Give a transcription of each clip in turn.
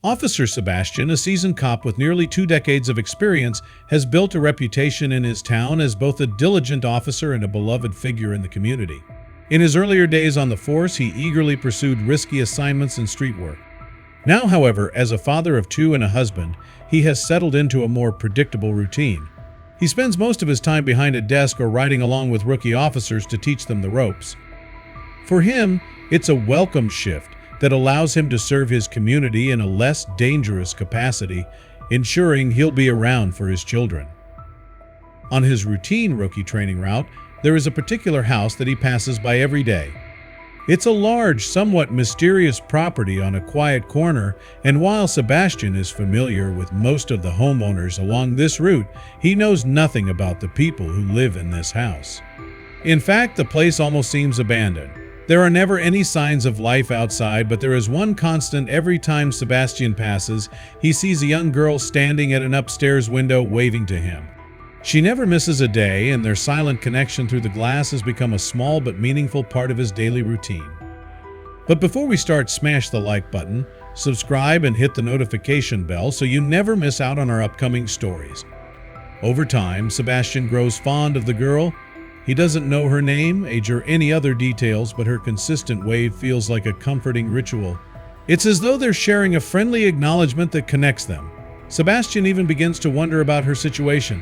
Officer Sebastian, a seasoned cop with nearly 2 decades of experience, has built a reputation in his town as both a diligent officer and a beloved figure in the community. In his earlier days on the force, he eagerly pursued risky assignments and street work. Now, however, as a father of two and a husband, he has settled into a more predictable routine. He spends most of his time behind a desk or riding along with rookie officers to teach them the ropes. For him, it's a welcome shift that allows him to serve his community in a less dangerous capacity, ensuring he'll be around for his children. On his routine rookie training route, there is a particular house that he passes by every day. It's a large, somewhat mysterious property on a quiet corner, and while Sebastian is familiar with most of the homeowners along this route, he knows nothing about the people who live in this house. In fact, the place almost seems abandoned. There are never any signs of life outside, but there is one constant every time Sebastian passes. He sees a young girl standing at an upstairs window waving to him. She never misses a day, and their silent connection through the glass has become a small but meaningful part of his daily routine. But before we start, smash the like button, subscribe, and hit the notification bell so you never miss out on our upcoming stories. Over time, Sebastian grows fond of the girl. He doesn't know her name, age, or any other details, but her consistent wave feels like a comforting ritual. It's as though they're sharing a friendly acknowledgement that connects them. Sebastian even begins to wonder about her situation.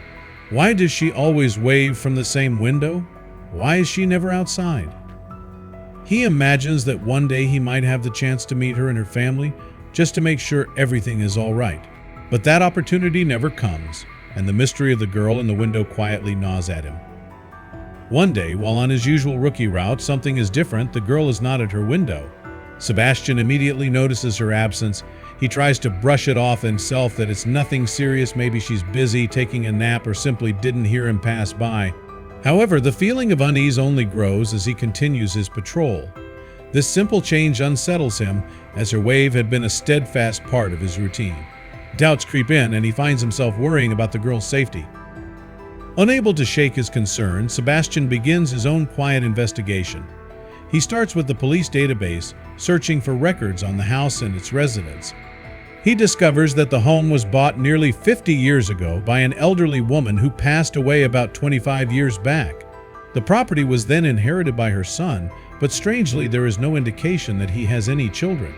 Why does she always wave from the same window? Why is she never outside? He imagines that one day he might have the chance to meet her and her family, just to make sure everything is all right. But that opportunity never comes, and the mystery of the girl in the window quietly gnaws at him. One day, while on his usual rookie route, something is different. The girl is not at her window. Sebastian immediately notices her absence. He tries to brush it off himself that it's nothing serious, maybe she's busy, taking a nap, or simply didn't hear him pass by. However, the feeling of unease only grows as he continues his patrol. This simple change unsettles him, as her wave had been a steadfast part of his routine. Doubts creep in, and he finds himself worrying about the girl's safety. Unable to shake his concern, Sebastian begins his own quiet investigation. He starts with the police database, searching for records on the house and its residents. He discovers that the home was bought nearly 50 years ago by an elderly woman who passed away about 25 years back. The property was then inherited by her son, but strangely there is no indication that he has any children.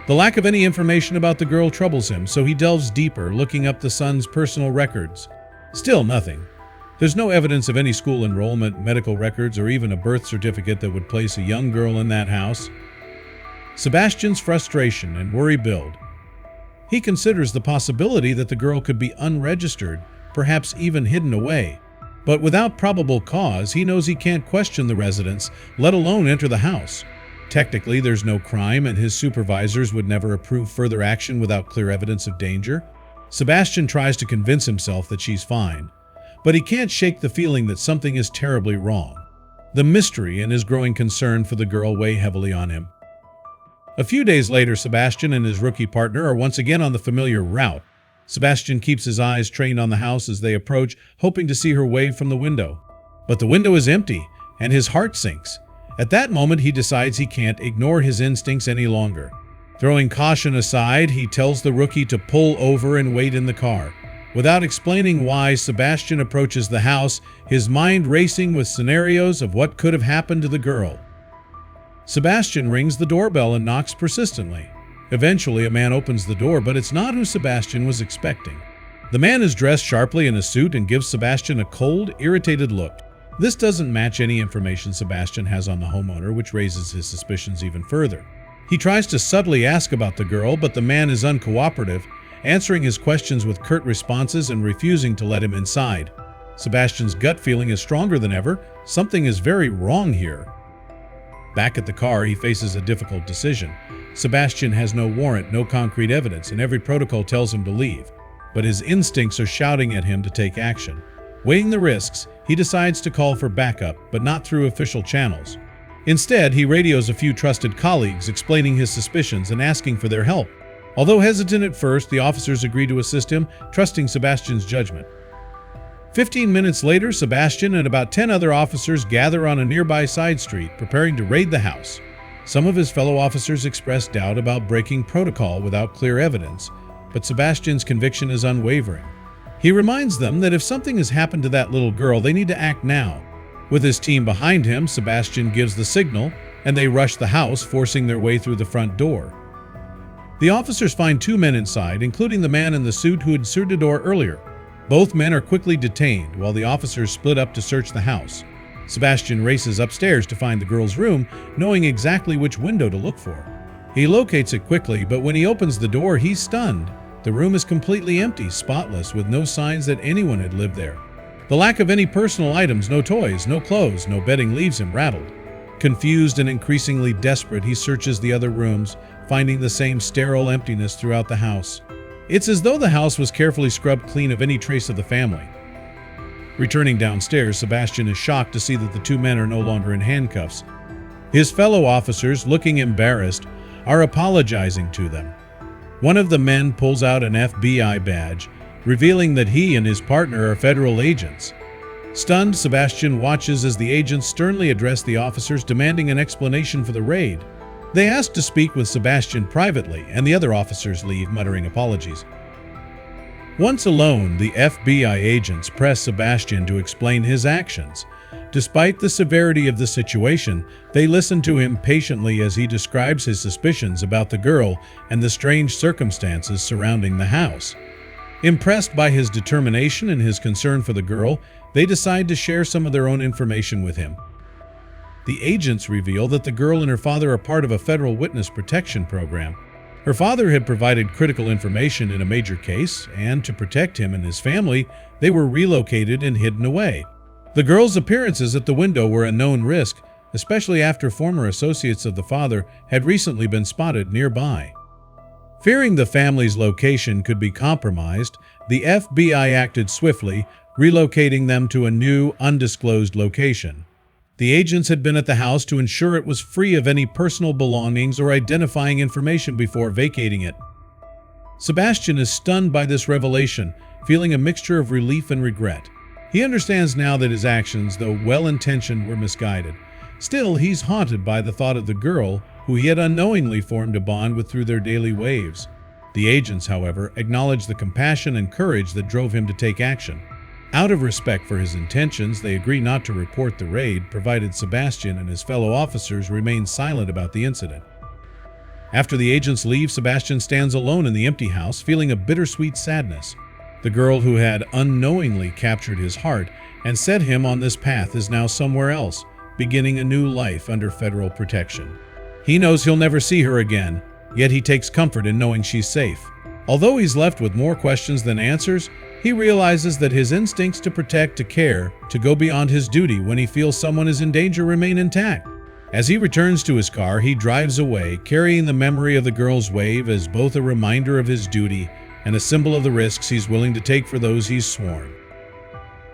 The lack of any information about the girl troubles him, so he delves deeper, looking up the son's personal records. Still nothing. There's no evidence of any school enrollment, medical records, or even a birth certificate that would place a young girl in that house. Sebastian's frustration and worry build. He considers the possibility that the girl could be unregistered, perhaps even hidden away. But without probable cause, he knows he can't question the residents, let alone enter the house. Technically, there's no crime, and his supervisors would never approve further action without clear evidence of danger. Sebastian tries to convince himself that she's fine, but he can't shake the feeling that something is terribly wrong. The mystery and his growing concern for the girl weigh heavily on him. A few days later, Sebastian and his rookie partner are once again on the familiar route. Sebastian keeps his eyes trained on the house as they approach, hoping to see her wave from the window. But the window is empty, and his heart sinks. At that moment, he decides he can't ignore his instincts any longer. Throwing caution aside, he tells the rookie to pull over and wait in the car. Without explaining why, Sebastian approaches the house, his mind racing with scenarios of what could have happened to the girl. Sebastian rings the doorbell and knocks persistently. Eventually, a man opens the door, but it's not who Sebastian was expecting. The man is dressed sharply in a suit and gives Sebastian a cold, irritated look. This doesn't match any information Sebastian has on the homeowner, which raises his suspicions even further. He tries to subtly ask about the girl, but the man is uncooperative, answering his questions with curt responses and refusing to let him inside. Sebastian's gut feeling is stronger than ever. Something is very wrong here. Back at the car, he faces a difficult decision. Sebastian has no warrant, no concrete evidence, and every protocol tells him to leave. But his instincts are shouting at him to take action. Weighing the risks, he decides to call for backup, but not through official channels. Instead, he radios a few trusted colleagues, explaining his suspicions and asking for their help. Although hesitant at first, the officers agree to assist him, trusting Sebastian's judgment. 15 minutes later, Sebastian and about 10 other officers gather on a nearby side street, preparing to raid the house. Some of his fellow officers expressed doubt about breaking protocol without clear evidence, but Sebastian's conviction is unwavering. He reminds them that if something has happened to that little girl, they need to act now. With his team behind him, Sebastian gives the signal, and they rush the house, forcing their way through the front door. The officers find 2 men inside, including the man in the suit who had searched the door earlier. Both men are quickly detained, while the officers split up to search the house. Sebastian races upstairs to find the girl's room, knowing exactly which window to look for. He locates it quickly, but when he opens the door, he's stunned. The room is completely empty, spotless, with no signs that anyone had lived there. The lack of any personal items, no toys, no clothes, no bedding leaves him rattled. Confused and increasingly desperate, he searches the other rooms, finding the same sterile emptiness throughout the house. It's as though the house was carefully scrubbed clean of any trace of the family. Returning downstairs, Sebastian is shocked to see that the 2 men are no longer in handcuffs. His fellow officers, looking embarrassed, are apologizing to them. One of the men pulls out an FBI badge, revealing that he and his partner are federal agents. Stunned, Sebastian watches as the agents sternly address the officers, demanding an explanation for the raid. They ask to speak with Sebastian privately, and the other officers leave, muttering apologies. Once alone, the FBI agents press Sebastian to explain his actions. Despite the severity of the situation, they listen to him patiently as he describes his suspicions about the girl and the strange circumstances surrounding the house. Impressed by his determination and his concern for the girl, they decide to share some of their own information with him. The agents reveal that the girl and her father are part of a federal witness protection program. Her father had provided critical information in a major case, and to protect him and his family, they were relocated and hidden away. The girl's appearances at the window were a known risk, especially after former associates of the father had recently been spotted nearby. Fearing the family's location could be compromised, the FBI acted swiftly, relocating them to a new, undisclosed location. The agents had been at the house to ensure it was free of any personal belongings or identifying information before vacating it. Sebastian is stunned by this revelation, feeling a mixture of relief and regret. He understands now that his actions, though well-intentioned, were misguided. Still, he's haunted by the thought of the girl, who he had unknowingly formed a bond with through their daily waves. The agents, however, acknowledge the compassion and courage that drove him to take action. Out of respect for his intentions, they agree not to report the raid, provided Sebastian and his fellow officers remain silent about the incident. After the agents leave, Sebastian stands alone in the empty house, feeling a bittersweet sadness. The girl who had unknowingly captured his heart and set him on this path is now somewhere else, beginning a new life under federal protection. He knows he'll never see her again, yet he takes comfort in knowing she's safe. Although he's left with more questions than answers, he realizes that his instincts to protect, to care, to go beyond his duty when he feels someone is in danger remain intact. As he returns to his car, he drives away, carrying the memory of the girl's wave as both a reminder of his duty and a symbol of the risks he's willing to take for those he's sworn.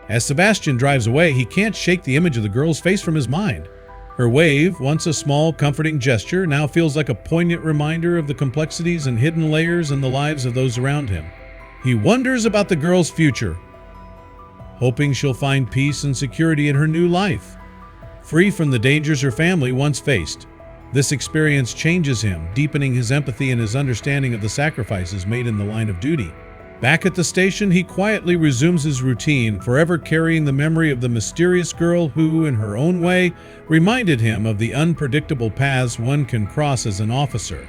As Sebastian drives away, he can't shake the image of the girl's face from his mind. Her wave, once a small, comforting gesture, now feels like a poignant reminder of the complexities and hidden layers in the lives of those around him. He wonders about the girl's future, hoping she'll find peace and security in her new life, free from the dangers her family once faced. This experience changes him, deepening his empathy and his understanding of the sacrifices made in the line of duty. Back at the station, he quietly resumes his routine, forever carrying the memory of the mysterious girl who, in her own way, reminded him of the unpredictable paths one can cross as an officer.